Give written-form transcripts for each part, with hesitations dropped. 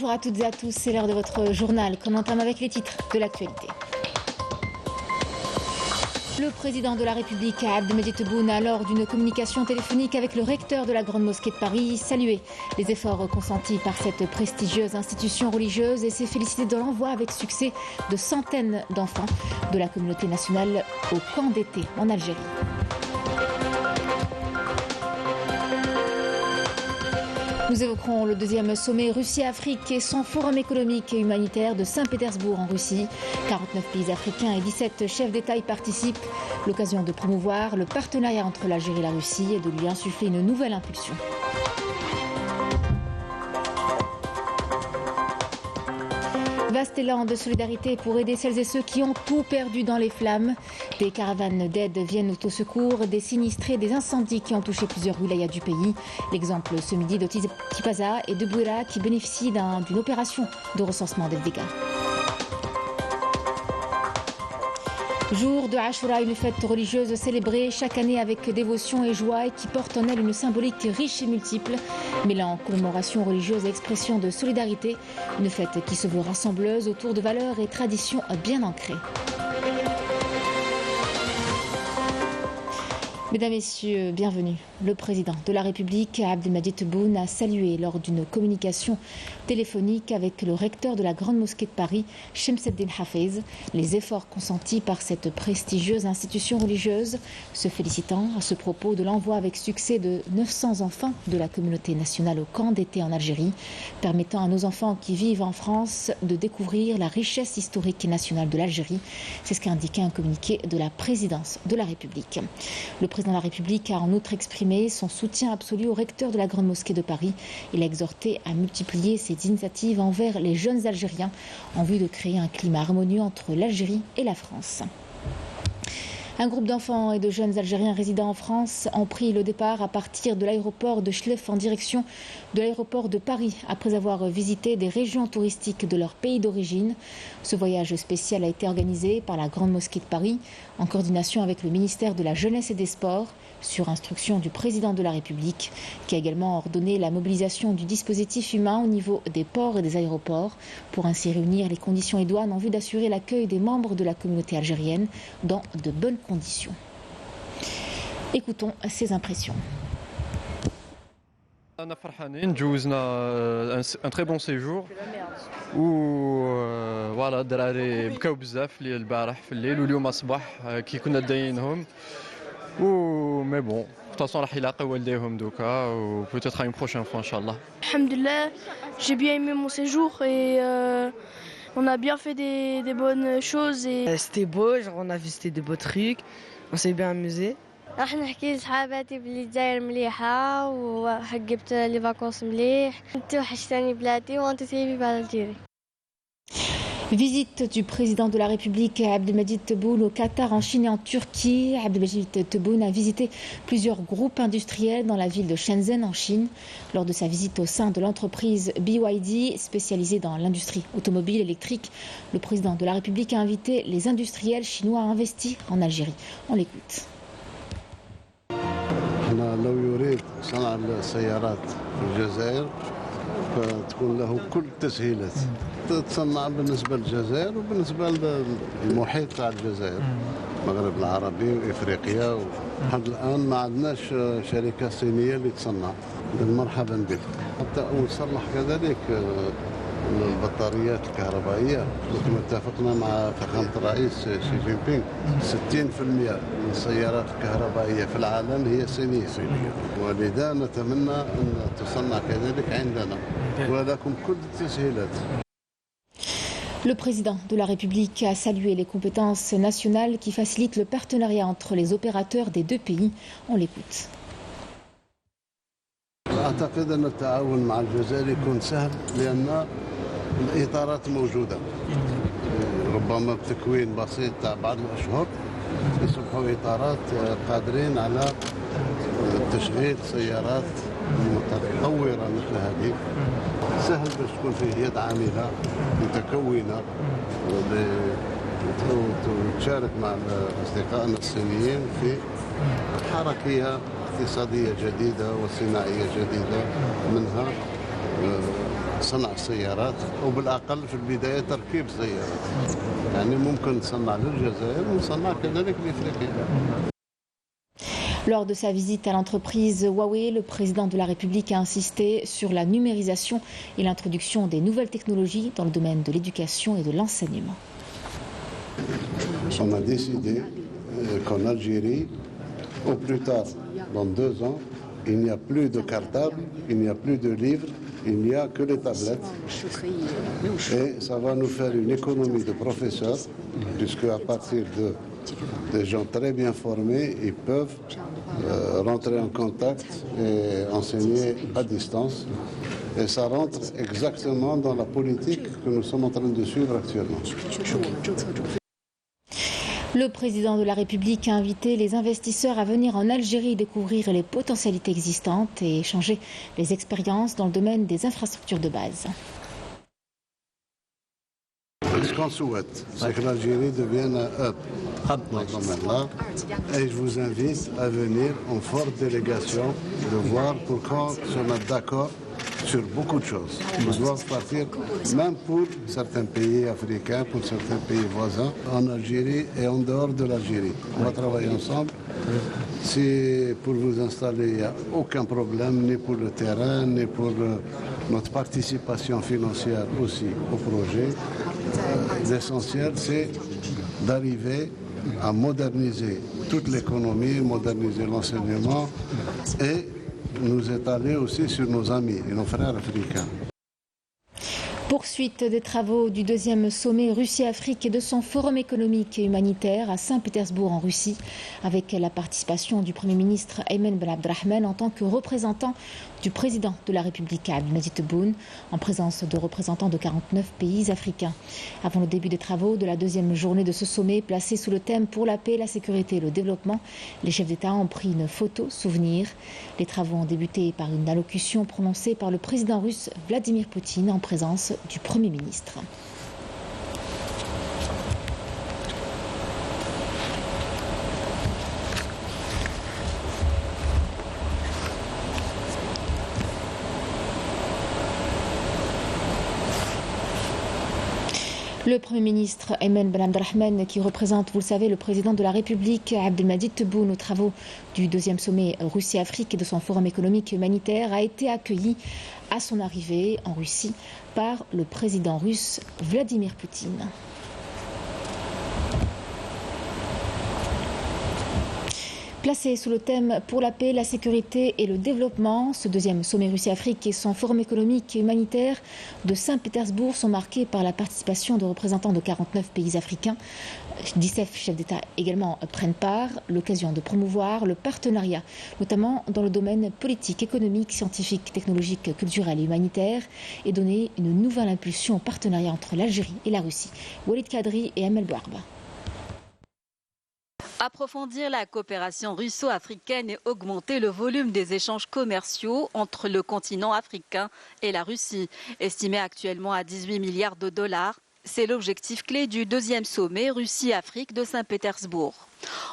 Bonjour à toutes et à tous, c'est l'heure de votre journal qu'on entame avec les titres de l'actualité. Le président de la République, Abdelmadjid Tebboune, a lors d'une communication téléphonique avec le recteur de la Grande Mosquée de Paris, salué les efforts consentis par cette prestigieuse institution religieuse et s'est félicité de l'envoi avec succès de centaines d'enfants de la communauté nationale au camp d'été en Algérie. Nous évoquerons le deuxième sommet Russie-Afrique et son forum économique et humanitaire de Saint-Pétersbourg en Russie. 49 pays africains et 17 chefs d'État y participent. L'occasion de promouvoir le partenariat entre l'Algérie et la Russie et de lui insuffler une nouvelle impulsion. Vaste élan de solidarité pour aider celles et ceux qui ont tout perdu dans les flammes. Des caravanes d'aide viennent au secours des sinistrés des incendies qui ont touché plusieurs wilayas du pays. L'exemple ce midi de Tipaza et de Bouira qui bénéficient d'une opération de recensement des dégâts. Jour de Ashura, une fête religieuse célébrée chaque année avec dévotion et joie et qui porte en elle une symbolique riche et multiple, mêlant commémoration religieuse et expression de solidarité. Une fête qui se veut rassembleuse autour de valeurs et traditions bien ancrées. Mesdames, Messieurs, bienvenue. Le président de la République, Abdelmadjid Tebboune, a salué lors d'une communication téléphonique avec le recteur de la Grande Mosquée de Paris, Chemseddine Hafez, les efforts consentis par cette prestigieuse institution religieuse, se félicitant à ce propos de l'envoi avec succès de 900 enfants de la communauté nationale au camp d'été en Algérie, permettant à nos enfants qui vivent en France de découvrir la richesse historique et nationale de l'Algérie. C'est ce qu'a indiqué un communiqué de la présidence de la République. Le président de la République a en outre exprimé son soutien absolu au recteur de la Grande Mosquée de Paris. Il a exhorté à multiplier ses initiatives envers les jeunes Algériens en vue de créer un climat harmonieux entre l'Algérie et la France. Un groupe d'enfants et de jeunes Algériens résidant en France ont pris le départ à partir de l'aéroport de Schleff en direction de l'aéroport de Paris après avoir visité des régions touristiques de leur pays d'origine. Ce voyage spécial a été organisé par la Grande Mosquée de Paris en coordination avec le ministère de la Jeunesse et des Sports sur instruction du président de la République qui a également ordonné la mobilisation du dispositif humain au niveau des ports et des aéroports pour ainsi réunir les conditions idoines en vue d'assurer l'accueil des membres de la communauté algérienne dans de bonnes conditions. Écoutons ses impressions. أنا فرحانين جوزنا ان تري بون سيجور و فوالا الدراري بكاو بزاف البارح في الليل واليوم الصباح كي كنا داينهم و مي بون فطاسون راح يلاقيو والديهم دوكا و بوتيتر une prochaine fois inchallah. Alhamdoulilah, j'ai bien aimé mon séjour et on a bien fait des bonnes choses et c'était beau, genre on a visité des beaux trucs, on s'est bien amusé. راح نحكي لصحاباتي بلي الجزائر مليحة وحقبت لي فاكونس مليح. انت وحشتني بلادي وانت تيبي بالجيري. Visite du président de la République Abdelmadjid Tebboune au Qatar, en Chine et en Turquie. Abdelmadjid Tebboune a visité plusieurs groupes industriels dans la ville de Shenzhen en Chine. Lors de sa visite au sein de l'entreprise BYD, spécialisée dans l'industrie automobile électrique, le président de la République a invité les industriels chinois à investir en Algérie. On l'écoute. لو يريد صنع السيارات في الجزائر فتكون له كل التسهيلات تتصنع بالنسبة للجزائر وبالنسبة للمحيط تاع الجزائر المغرب العربي وإفريقيا لحد الآن ما عندناش شركة صينية اللي تصنع. مرحبا بك. حتى ونصلح كذلك البطاريات الكهربائية كما اتفقنا مع فخامة الرئيس شي جين بينغ 60% من السيارات الكهربائية في العالم هي صينية ولذا نتمنى أن تصنع كذلك عندنا ولكم كل التسهيلات. Le président de la République a salué les compétences nationales qui facilitent le partenariat entre les opérateurs des deux pays. On l'écoute. أعتقد أن التعاون مع الجزائر يكون سهل لأن الإطارات موجودة. ربما بتكوين بسيط تاع بعض الأشهر يصبحوا إطارات قادرين على تشغيل سيارات متطورة مثل هذه. سهل باش تكون فيه يد عاملة متكونة وتشارك مع أصدقائنا الصينيين في حركية اقتصادية جديدة وصناعية جديدة منها صنع السيارات وبالأقل في البداية تركيب السيارات. يعني ممكن نصنع للجزائر ونصنع كذلك لإفريقيا. Lors de sa visite à l'entreprise Huawei, le président de la République a insisté sur la numérisation et l'introduction des nouvelles technologies dans le domaine de l'éducation et de l'enseignement. On a décidé qu'en Algérie, au plus tard, dans 2 ans, il n'y a plus de cartables, il n'y a plus de livres, il n'y a que les tablettes. Et ça va nous faire une économie de professeurs, puisque à partir des gens très bien formés, ils peuvent rentrer en contact et enseigner à distance. Et ça rentre exactement dans la politique que nous sommes en train de suivre actuellement. Le président de la République a invité les investisseurs à venir en Algérie découvrir les potentialités existantes et échanger les expériences dans le domaine des infrastructures de base. Ce qu'on souhaite, c'est que l'Algérie devienne un hub dans ce domaine-là. Et je vous invite à venir en forte délégation, de voir pourquoi nous sommes d'accord sur beaucoup de choses. Nous devons partir, même pour certains pays africains, pour certains pays voisins, en Algérie et en dehors de l'Algérie. On va travailler ensemble. Si pour vous installer, il n'y a aucun problème, ni pour le terrain, ni pour notre participation financière aussi au projet. L'essentiel, c'est d'arriver à moderniser toute l'économie, moderniser l'enseignement et nous étaler aussi sur nos amis et nos frères africains. Poursuite des travaux du 2e sommet Russie-Afrique et de son forum économique et humanitaire à Saint-Pétersbourg en Russie, avec la participation du Premier ministre Ayman Ben Abdelrahman en tant que représentant du président de la République Abdelmadjid Tebboune, en présence de représentants de 49 pays africains. Avant le début des travaux de la 2e journée de ce sommet, placé sous le thème pour la paix, la sécurité et le développement, les chefs d'État ont pris une photo souvenir. Les travaux ont débuté par une allocution prononcée par le président russe Vladimir Poutine en présence du Premier ministre. Le Premier ministre Ayman Ben Abdelrahman, qui représente, vous le savez, le président de la République Abdelmadjid Tebboune aux travaux du 2e sommet Russie-Afrique et de son forum économique et humanitaire, a été accueilli à son arrivée en Russie par le président russe Vladimir Poutine. Placé sous le thème pour la paix, la sécurité et le développement, ce 2e sommet Russie-Afrique et son forum économique et humanitaire de Saint-Pétersbourg sont marqués par la participation de représentants de 49 pays africains. 17 chefs d'État également prennent part, l'occasion de promouvoir le partenariat, notamment dans le domaine politique, économique, scientifique, technologique, culturel et humanitaire, et donner une nouvelle impulsion au partenariat entre l'Algérie et la Russie. Walid Kadri et Amel Bouarba. Approfondir la coopération russo-africaine et augmenter le volume des échanges commerciaux entre le continent africain et la Russie, estimé actuellement à 18 milliards de dollars. C'est l'objectif clé du 2e sommet Russie-Afrique de Saint-Pétersbourg.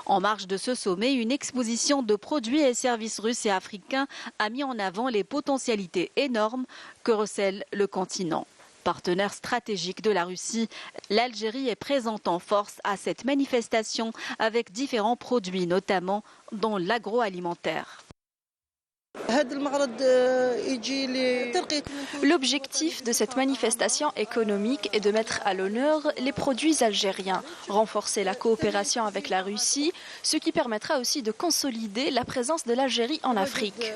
En marge de ce sommet, une exposition de produits et services russes et africains a mis en avant les potentialités énormes que recèle le continent. Partenaire stratégique de la Russie, l'Algérie est présente en force à cette manifestation avec différents produits, notamment dans l'agroalimentaire. L'objectif de cette manifestation économique est de mettre à l'honneur les produits algériens, renforcer la coopération avec la Russie, ce qui permettra aussi de consolider la présence de l'Algérie en Afrique.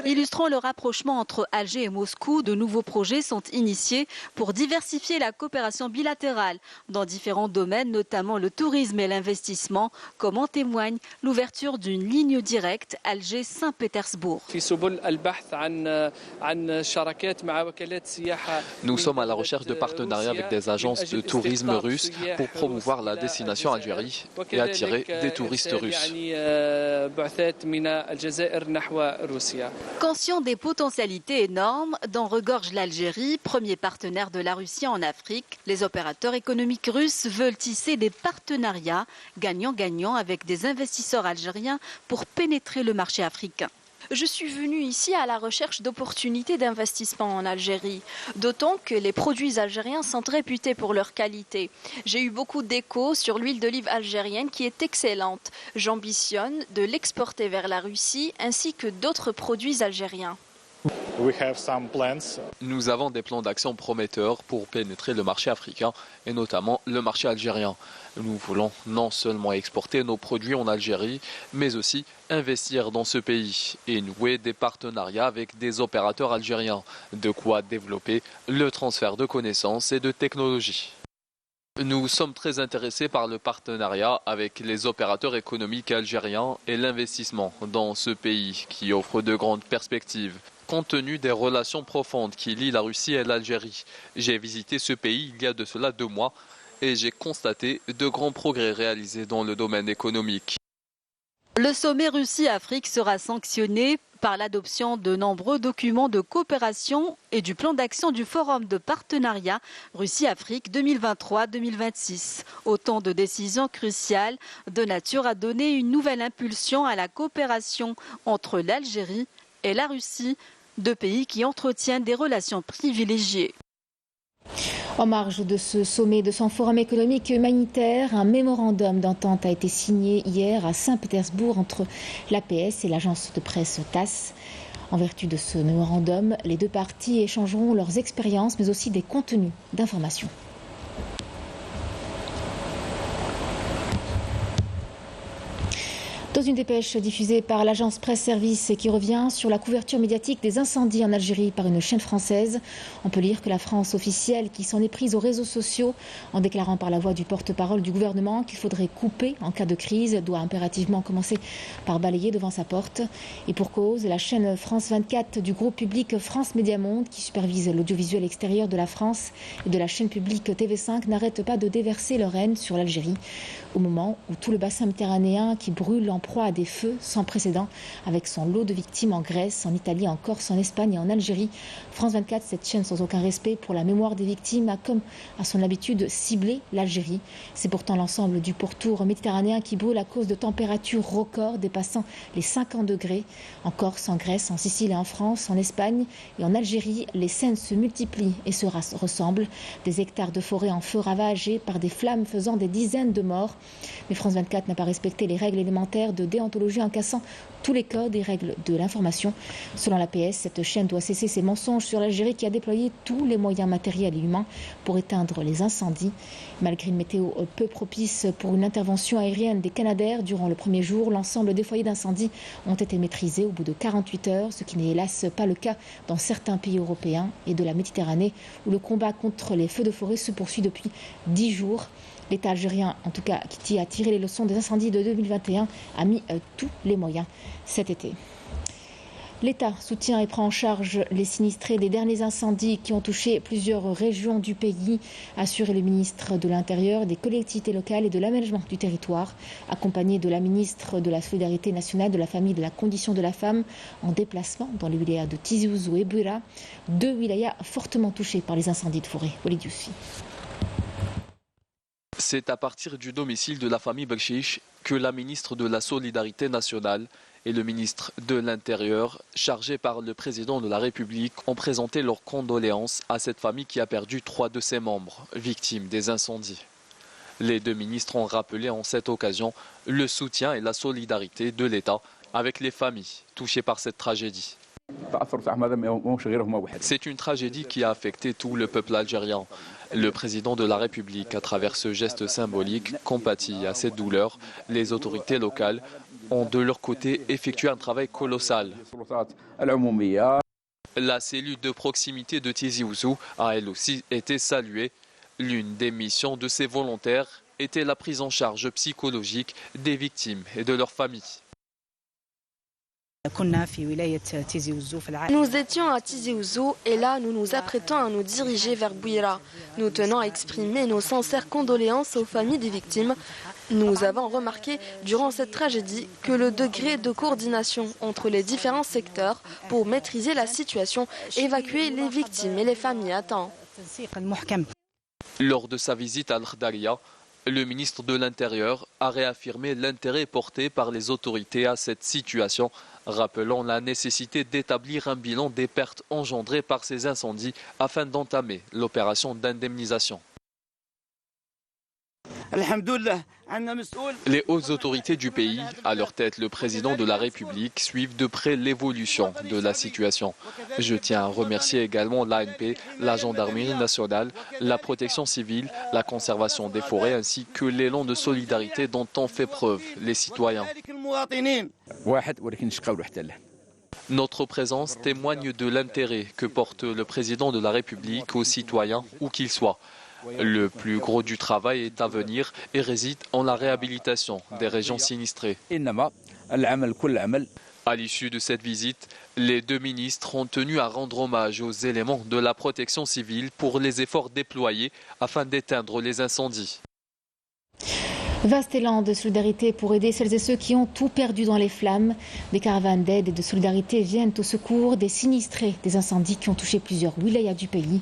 Illustrant le rapprochement entre Alger et Moscou, de nouveaux projets sont initiés pour diversifier la coopération bilatérale dans différents domaines, notamment le tourisme et l'investissement, comme en témoigne l'ouverture d'une ligne directe Alger-Saint-Pétersbourg. Nous sommes à la recherche de partenariats avec des agences de tourisme russes pour promouvoir la destination Algérie et attirer des touristes russes. Conscient des potentialités énormes dont regorge l'Algérie, premier partenaire de la Russie en Afrique, les opérateurs économiques russes veulent tisser des partenariats gagnant-gagnant avec des investisseurs algériens pour pénétrer le marché africain. Je suis venue ici à la recherche d'opportunités d'investissement en Algérie, d'autant que les produits algériens sont réputés pour leur qualité. J'ai eu beaucoup d'échos sur l'huile d'olive algérienne qui est excellente. J'ambitionne de l'exporter vers la Russie ainsi que d'autres produits algériens. Nous avons des plans d'action prometteurs pour pénétrer le marché africain et notamment le marché algérien. Nous voulons non seulement exporter nos produits en Algérie, mais aussi investir dans ce pays et nouer des partenariats avec des opérateurs algériens, de quoi développer le transfert de connaissances et de technologies. Nous sommes très intéressés par le partenariat avec les opérateurs économiques algériens et l'investissement dans ce pays qui offre de grandes perspectives. Compte tenu des relations profondes qui lient la Russie et l'Algérie, j'ai visité ce pays il y a de cela 2 mois et j'ai constaté de grands progrès réalisés dans le domaine économique. Le sommet Russie-Afrique sera sanctionné par l'adoption de nombreux documents de coopération et du plan d'action du Forum de partenariat Russie-Afrique 2023-2026. Autant de décisions cruciales de nature à donner une nouvelle impulsion à la coopération entre l'Algérie et la Russie, 2 pays qui entretiennent des relations privilégiées. En marge de ce sommet, de son forum économique et humanitaire, un mémorandum d'entente a été signé hier à Saint-Pétersbourg entre l'APS et l'agence de presse TASS. En vertu de ce mémorandum, les 2 parties échangeront leurs expériences mais aussi des contenus d'information. Dans une dépêche diffusée par l'agence Presse Service et qui revient sur la couverture médiatique des incendies en Algérie par une chaîne française, on peut lire que la France officielle qui s'en est prise aux réseaux sociaux en déclarant par la voix du porte-parole du gouvernement qu'il faudrait couper en cas de crise doit impérativement commencer par balayer devant sa porte. Et pour cause, la chaîne France 24 du groupe public France Média Monde qui supervise l'audiovisuel extérieur de la France et de la chaîne publique TV5 n'arrête pas de déverser leur haine sur l'Algérie au moment où tout le bassin méditerranéen qui brûle en proie à des feux sans précédent avec son lot de victimes en Grèce, en Italie, en Corse, en Espagne et en Algérie. France 24, cette chaîne sans aucun respect pour la mémoire des victimes, a comme à son habitude ciblé l'Algérie. C'est pourtant l'ensemble du pourtour méditerranéen qui brûle à cause de températures records dépassant les 50 degrés. En Corse, en Grèce, en Sicile et en France, en Espagne et en Algérie, les scènes se multiplient et se ressemblent. Des hectares de forêt en feu ravagés par des flammes faisant des dizaines de morts. Mais France 24 n'a pas respecté les règles élémentaires de déontologie en cassant tous les codes et règles de l'information. Selon l'APS, cette chaîne doit cesser ses mensonges sur l'Algérie qui a déployé tous les moyens matériels et humains pour éteindre les incendies. Malgré une météo peu propice pour une intervention aérienne des Canadair durant le premier jour, l'ensemble des foyers d'incendie ont été maîtrisés au bout de 48 heures, ce qui n'est hélas pas le cas dans certains pays européens et de la Méditerranée où le combat contre les feux de forêt se poursuit depuis 10 jours. L'État algérien, en tout cas, qui a tiré les leçons des incendies de 2021, a mis tous les moyens cet été. L'État soutient et prend en charge les sinistrés des derniers incendies qui ont touché plusieurs régions du pays, a assuré le ministre de l'Intérieur, des collectivités locales et de l'aménagement du territoire, accompagné de la ministre de la Solidarité nationale, de la famille et de la condition de la femme, en déplacement dans les wilayas de Tizi Ouzou et Bouira, 2 wilayas fortement touchés par les incendies de forêt. Walid Yousfi. C'est à partir du domicile de la famille Belchiche que la ministre de la Solidarité nationale et le ministre de l'Intérieur, chargés par le président de la République, ont présenté leurs condoléances à cette famille qui a perdu 3 de ses membres, victimes des incendies. Les 2 ministres ont rappelé en cette occasion le soutien et la solidarité de l'État avec les familles touchées par cette tragédie. C'est une tragédie qui a affecté tout le peuple algérien. Le président de la République, à travers ce geste symbolique, compatit à cette douleur. Les autorités locales ont de leur côté effectué un travail colossal. La cellule de proximité de Tizi Ouzou a elle aussi été saluée. L'une des missions de ces volontaires était la prise en charge psychologique des victimes et de leurs familles. Nous étions à Tizi Ouzou et là nous nous apprêtons à nous diriger vers Bouira. Nous tenons à exprimer nos sincères condoléances aux familles des victimes. Nous avons remarqué durant cette tragédie que le degré de coordination entre les différents secteurs pour maîtriser la situation, évacuer les victimes et les familles à temps. Lors de sa visite à Al-Khdaria, Le ministre de l'Intérieur a réaffirmé l'intérêt porté par les autorités à cette situation, rappelant la nécessité d'établir un bilan des pertes engendrées par ces incendies afin d'entamer l'opération d'indemnisation. Les hautes autorités du pays, à leur tête le président de la République, suivent de près l'évolution de la situation. Je tiens à remercier également l'ANP, la gendarmerie nationale, la protection civile, la conservation des forêts ainsi que l'élan de solidarité dont ont fait preuve les citoyens. Notre présence témoigne de l'intérêt que porte le président de la République aux citoyens, où qu'ils soient. Le plus gros du travail est à venir et réside en la réhabilitation des régions sinistrées. À l'issue de cette visite, les deux ministres ont tenu à rendre hommage aux éléments de la protection civile pour les efforts déployés afin d'éteindre les incendies. Vaste élan de solidarité pour aider celles et ceux qui ont tout perdu dans les flammes. Des caravanes d'aide et de solidarité viennent au secours des sinistrés des incendies qui ont touché plusieurs wilayas du pays.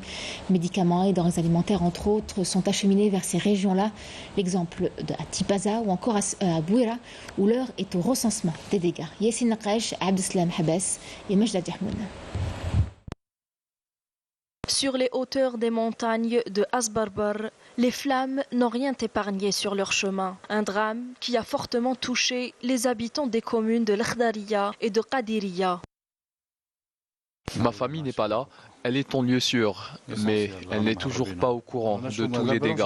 Médicaments et denrées alimentaires, entre autres, sont acheminés vers ces régions-là. L'exemple à Tipaza ou encore à Bouira, où l'heure est au recensement des dégâts. Yassine Naqash, Abdeslam Habas et Majda Diahmoun. Sur les hauteurs des montagnes de Asbarbar, les flammes n'ont rien épargné sur leur chemin. Un drame qui a fortement touché les habitants des communes de l'Akhdariya et de Qadiriya. Ma famille n'est pas là, elle est en lieu sûr, mais elle n'est toujours pas au courant de tous les dégâts.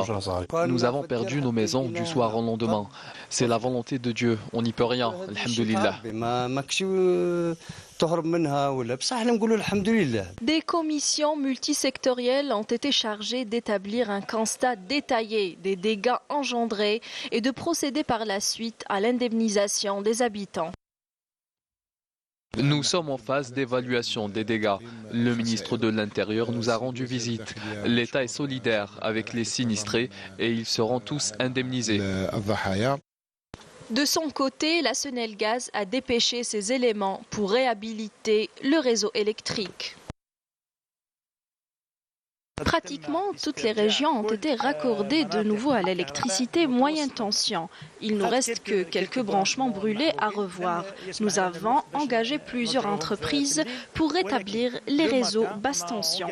Nous avons perdu nos maisons du soir au lendemain. C'est la volonté de Dieu, on n'y peut rien, alhamdoulilah. Des commissions multisectorielles ont été chargées d'établir un constat détaillé des dégâts engendrés et de procéder par la suite à l'indemnisation des habitants. Nous sommes en phase d'évaluation des dégâts. Le ministre de l'Intérieur nous a rendu visite. L'État est solidaire avec les sinistrés et ils seront tous indemnisés. De son côté, la Senelgaz a dépêché ses éléments pour réhabiliter le réseau électrique. Pratiquement toutes les régions ont été raccordées de nouveau à l'électricité moyenne tension. Il ne reste que quelques branchements brûlés à revoir. Nous avons engagé plusieurs entreprises pour rétablir les réseaux basse tension.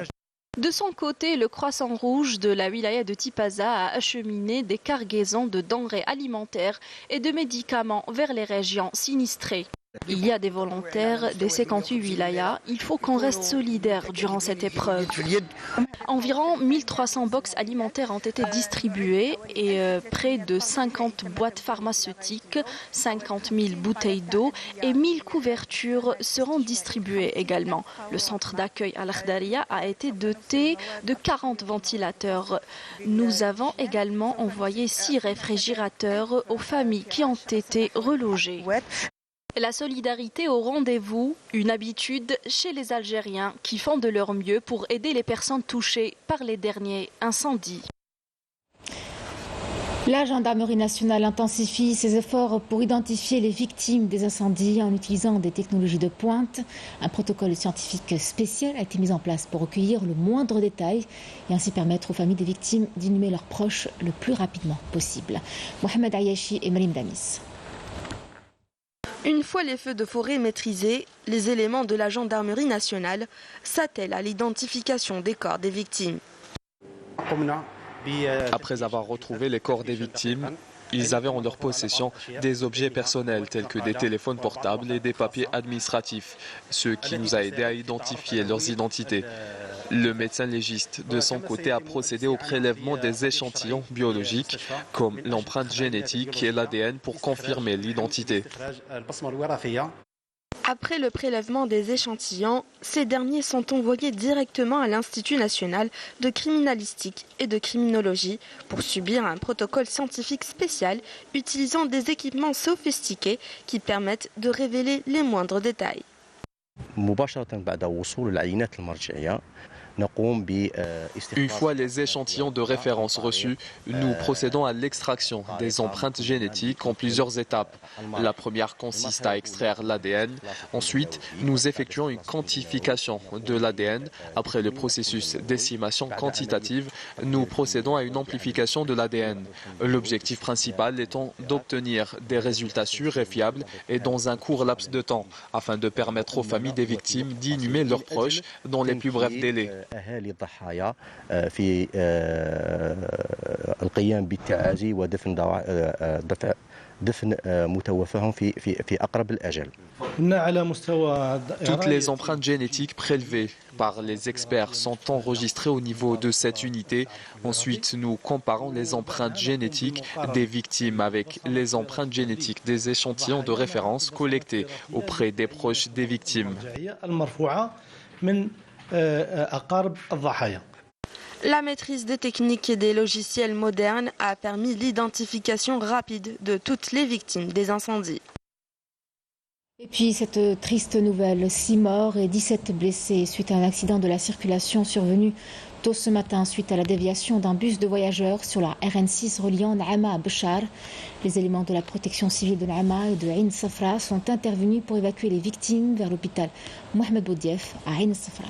De son côté, le Croissant Rouge de la wilaya de Tipaza a acheminé des cargaisons de denrées alimentaires et de médicaments vers les régions sinistrées. Il y a des volontaires des 58 wilayas. Il faut qu'on reste solidaire durant cette épreuve. Environ 1300 box alimentaires ont été distribuées et près de 50 boîtes pharmaceutiques, 50 000 bouteilles d'eau et 1000 couvertures seront distribuées également. Le centre d'accueil à l'Akhdariya a été doté de 40 ventilateurs. Nous avons également envoyé 6 réfrigérateurs aux familles qui ont été relogées. La solidarité au rendez-vous, une habitude chez les Algériens qui font de leur mieux pour aider les personnes touchées par les derniers incendies. La gendarmerie nationale intensifie ses efforts pour identifier les victimes des incendies en utilisant des technologies de pointe. Un protocole scientifique spécial a été mis en place pour recueillir le moindre détail et ainsi permettre aux familles des victimes d'inhumer leurs proches le plus rapidement possible. Mohamed Ayashi et Marim Damis. Une fois les feux de forêt maîtrisés, les éléments de la gendarmerie nationale s'attellent à l'identification des corps des victimes. Après avoir retrouvé les corps des victimes, ils avaient en leur possession des objets personnels tels que des téléphones portables et des papiers administratifs, ce qui nous a aidés à identifier leurs identités. Le médecin légiste, de son côté, a procédé au prélèvement des échantillons biologiques, comme l'empreinte génétique et l'ADN, pour confirmer l'identité. Après le prélèvement des échantillons, ces derniers sont envoyés directement à l'Institut national de criminalistique et de criminologie pour subir un protocole scientifique spécial utilisant des équipements sophistiqués qui permettent de révéler les moindres détails. Une fois les échantillons de référence reçus, nous procédons à l'extraction des empreintes génétiques en plusieurs étapes. La première consiste à extraire l'ADN. Ensuite, nous effectuons une quantification de l'ADN. Après le processus d'estimation quantitative, nous procédons à une amplification de l'ADN. L'objectif principal étant d'obtenir des résultats sûrs et fiables et dans un court laps de temps, afin de permettre aux familles des victimes d'inhumer leurs proches dans les plus brefs délais. Toutes les empreintes génétiques prélevées par les experts sont enregistrées au niveau de cette unité. Ensuite, nous comparons les empreintes génétiques des victimes avec les empreintes génétiques des échantillons de référence collectés auprès des proches des victimes. La maîtrise des techniques et des logiciels modernes a permis l'identification rapide de toutes les victimes des incendies. Et puis cette triste nouvelle, 6 morts et 17 blessés suite à un accident de la circulation survenu tôt ce matin suite à la déviation d'un bus de voyageurs sur la RN6 reliant Naama à Béchar. Les éléments de la protection civile de Naama et de Ain Safra sont intervenus pour évacuer les victimes vers l'hôpital Mohamed Boudief à Ain Safra.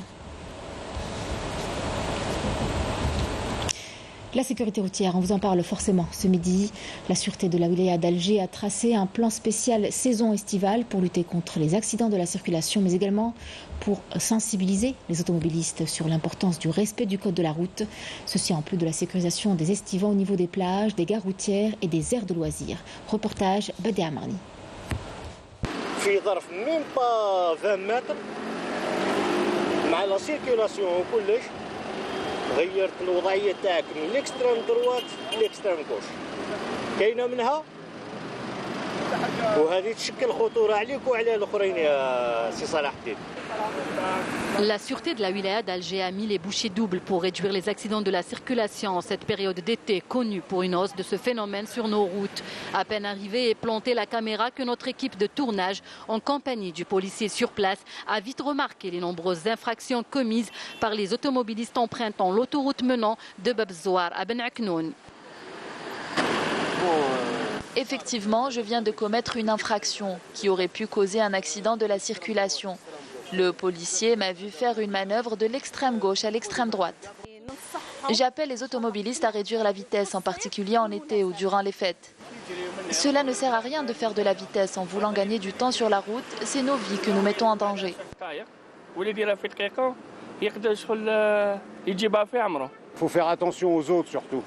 La sécurité routière, on vous en parle forcément ce midi. La sûreté de la wilaya d'Alger a tracé un plan spécial saison estivale pour lutter contre les accidents de la circulation, mais également pour sensibiliser les automobilistes sur l'importance du respect du code de la route. Ceci en plus de la sécurisation des estivants au niveau des plages, des gares routières et des aires de loisirs. Reportage Badi Amarni. في ظرف ميم با 20 متر مع لا سيركيلاسيون وكلش غيرت الوضعيه تاعك من ليكستريم دروات ليكستريم كوش كاينه منها وهذه تشكل خطوره عليك وعلى الاخرين يا سي صلاح الدين. La sûreté de la wilaya d'Alger a mis les bouchées doubles pour réduire les accidents de la circulation en cette période d'été connue pour une hausse de ce phénomène sur nos routes. À peine arrivée et plantée la caméra que notre équipe de tournage, en compagnie du policier sur place, a vite remarqué les nombreuses infractions commises par les automobilistes empruntant l'autoroute menant de Bab Zouar à Ben Aknoun. Effectivement, je viens de commettre une infraction qui aurait pu causer un accident de la circulation. Le policier m'a vu faire une manœuvre de l'extrême gauche à l'extrême droite. J'appelle les automobilistes à réduire la vitesse, en particulier en été ou durant les fêtes. Cela ne sert à rien de faire de la vitesse en voulant gagner du temps sur la route. C'est nos vies que nous mettons en danger. Il faut faire attention aux autres surtout.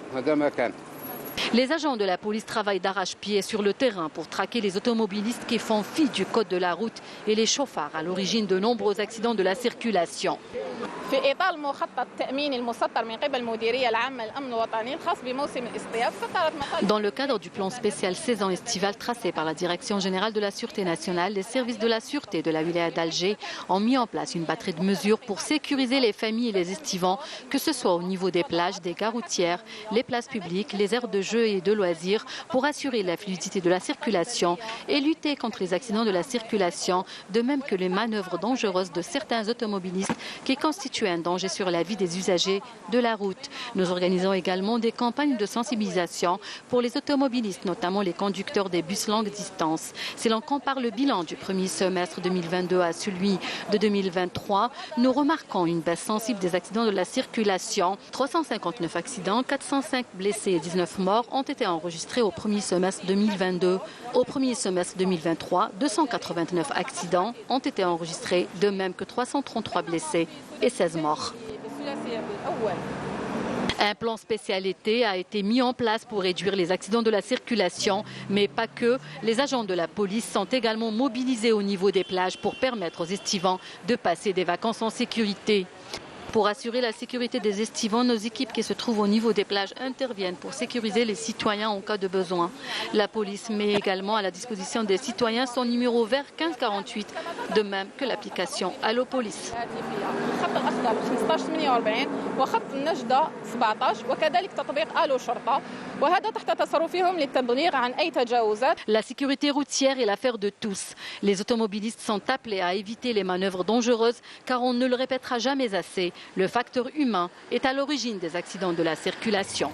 Les agents de la police travaillent d'arrache-pied sur le terrain pour traquer les automobilistes qui font fi du code de la route et les chauffards à l'origine de nombreux accidents de la circulation. Dans le cadre du plan spécial saison estivale tracé par la Direction générale de la Sûreté nationale, les services de la sûreté de la wilaya d'Alger ont mis en place une batterie de mesures pour sécuriser les familles et les estivants, que ce soit au niveau des plages, des gares routières, les places publiques, les aires de jeux et de loisirs, pour assurer la fluidité de la circulation et lutter contre les accidents de la circulation, de même que les manœuvres dangereuses de certains automobilistes qui constituent un danger sur la vie des usagers de la route. Nous organisons également des campagnes de sensibilisation pour les automobilistes, notamment les conducteurs des bus longue distance. Si l'on compare le bilan du premier semestre 2022 à celui de 2023, nous remarquons une baisse sensible des accidents de la circulation. 359 accidents, 405 blessés et 19 morts ont été enregistrés au premier semestre 2022. Au premier semestre 2023, 289 accidents ont été enregistrés, de même que 333 blessés et 16 morts. Un plan spécial été a été mis en place pour réduire les accidents de la circulation, mais pas que. Les agents de la police sont également mobilisés au niveau des plages pour permettre aux estivants de passer des vacances en sécurité. Pour assurer la sécurité des estivants, nos équipes qui se trouvent au niveau des plages interviennent pour sécuriser les citoyens en cas de besoin. La police met également à la disposition des citoyens son numéro vert 1548, de même que l'application Allo Police. La sécurité routière est l'affaire de tous. Les automobilistes sont appelés à éviter les manœuvres dangereuses car on ne le répétera jamais assez. sécurité. Le facteur humain est à l'origine des accidents de la circulation.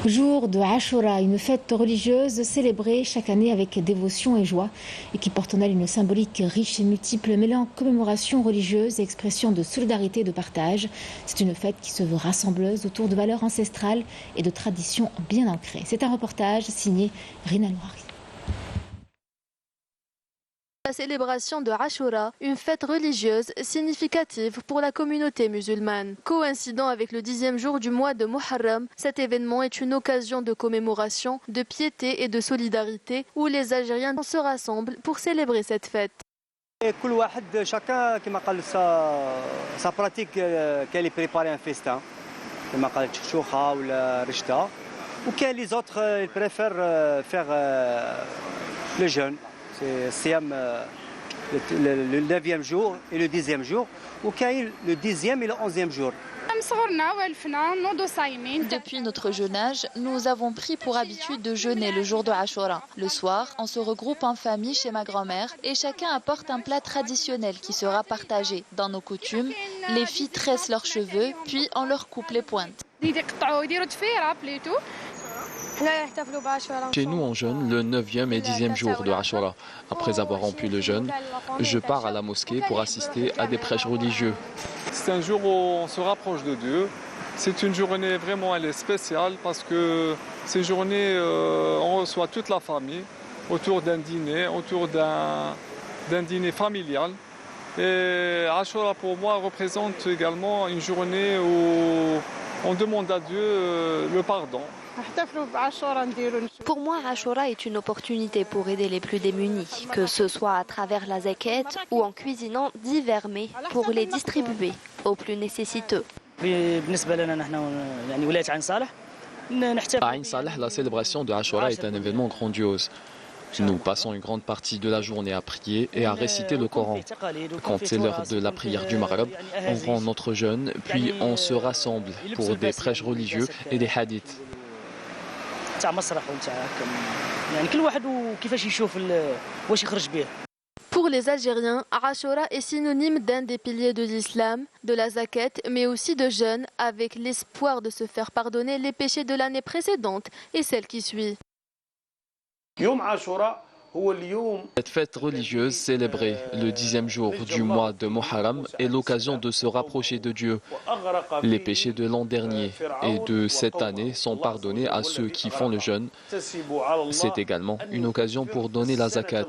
Jour de Ashura, une fête religieuse célébrée chaque année avec dévotion et joie et qui porte en elle une symbolique riche et multiple, mêlant commémoration religieuse et expression de solidarité et de partage. C'est une fête qui se veut rassembleuse autour de valeurs ancestrales et de traditions bien ancrées. C'est un reportage signé Rina Noiri. La célébration de Ashura, une fête religieuse significative pour la communauté musulmane. Coïncidant avec le 10e jour du mois de Muharram, cet événement est une occasion de commémoration, de piété et de solidarité où les Algériens se rassemblent pour célébrer cette fête. Chacun sa pratique qu'elle est préparée un festin, comme ou la rishta, ou les autres ils préfèrent faire le jeûne. C'est le 9e jour et le 10e jour, ou le 10e et le 11e jour. Depuis notre jeune âge, nous avons pris pour habitude de jeûner le jour de Ashura. Le soir, on se regroupe en famille chez ma grand-mère et chacun apporte un plat traditionnel qui sera partagé. Dans nos coutumes, les filles tressent leurs cheveux, puis on leur coupe les pointes. Chez nous, on jeûne le 9e et 10e jour de Ashura. Après avoir rompu le jeûne, je pars à la mosquée pour assister à des prêches religieux. C'est un jour où on se rapproche de Dieu. C'est une journée vraiment elle est spéciale parce que c'est une journée on reçoit toute la famille autour d'un dîner familial. Et Ashura pour moi représente également une journée où on demande à Dieu le pardon. Pour moi, Ashura est une opportunité pour aider les plus démunis, que ce soit à travers la zakat ou en cuisinant divers mets pour les distribuer aux plus nécessiteux. À Ain Saleh, la célébration de Ashura est un événement grandiose. Nous passons une grande partie de la journée à prier et à réciter le Coran. Quand c'est l'heure de la prière du Maghreb, on rend notre jeûne, puis on se rassemble pour des prêches religieux et des hadiths. Pour les Algériens, Ashura est synonyme d'un des piliers de l'islam, de la zakat, mais aussi de jeûne, avec l'espoir de se faire pardonner les péchés de l'année précédente et celle qui suit. Cette fête religieuse célébrée le 10e jour du mois de Muharram est l'occasion de se rapprocher de Dieu. Les péchés de l'an dernier et de cette année sont pardonnés à ceux qui font le jeûne. C'est également une occasion pour donner la zakat,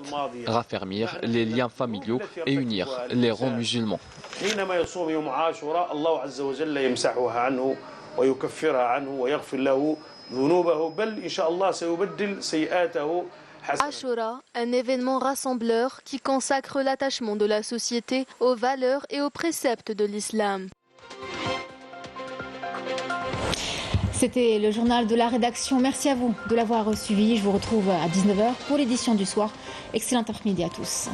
raffermir les liens familiaux et unir les rangs musulmans. Ashura, un événement rassembleur qui consacre l'attachement de la société aux valeurs et aux préceptes de l'islam. C'était le journal de la rédaction. Merci à vous de l'avoir suivi. Je vous retrouve à 19h pour l'édition du soir. Excellent après-midi à tous.